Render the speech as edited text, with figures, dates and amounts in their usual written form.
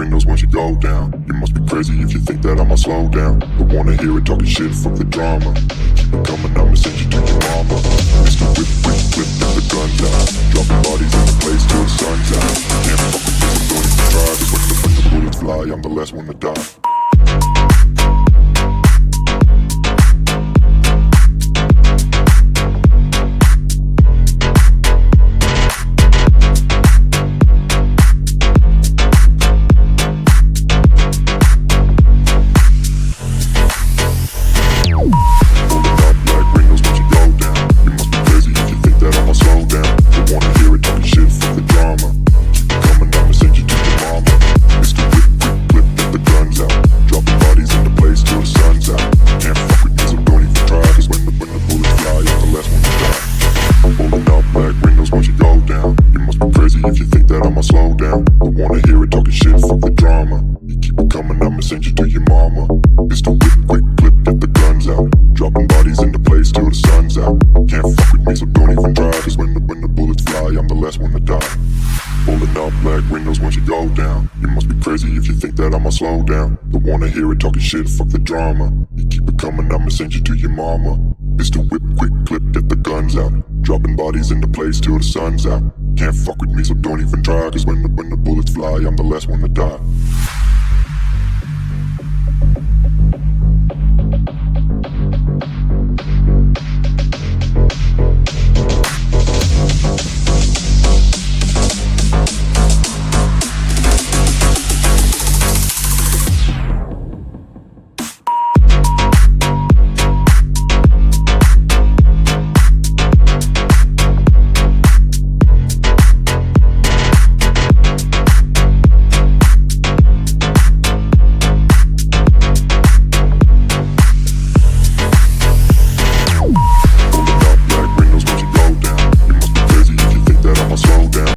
windows once you go down. You must be crazy if you think that I'ma slow down. Don't wanna hear it talking shit, fuck the drama. Keep it coming, I'ma send you to your mama. Mr. Whip, whip, whip, get the guns out. Dropping bodies in the place till the sun's out. Can't fuck with this, I'm going to try. Cause when the bullets fly, I'm the last one to die. If you think that I'ma slow down, don't wanna hear it talking shit, fuck the drama. You keep it coming, I'ma send you to your mama. Mr. Whip, quick clip, get the guns out. Dropping bodies into place till the sun's out. Can't fuck with me, so don't even try. Cause when the bullets fly, I'm the last one to die. Pulling up black windows once you go down. You must be crazy if you think that I'ma slow down. Don't wanna hear it talking shit, fuck the drama. You keep it coming, I'ma send you to your mama. Mr. Whip, quick clip, get the guns out. Dropping bodies into place till the sun's out. Can't fuck with me, so don't even try. Cause when the bullets fly, I'm the last one to die.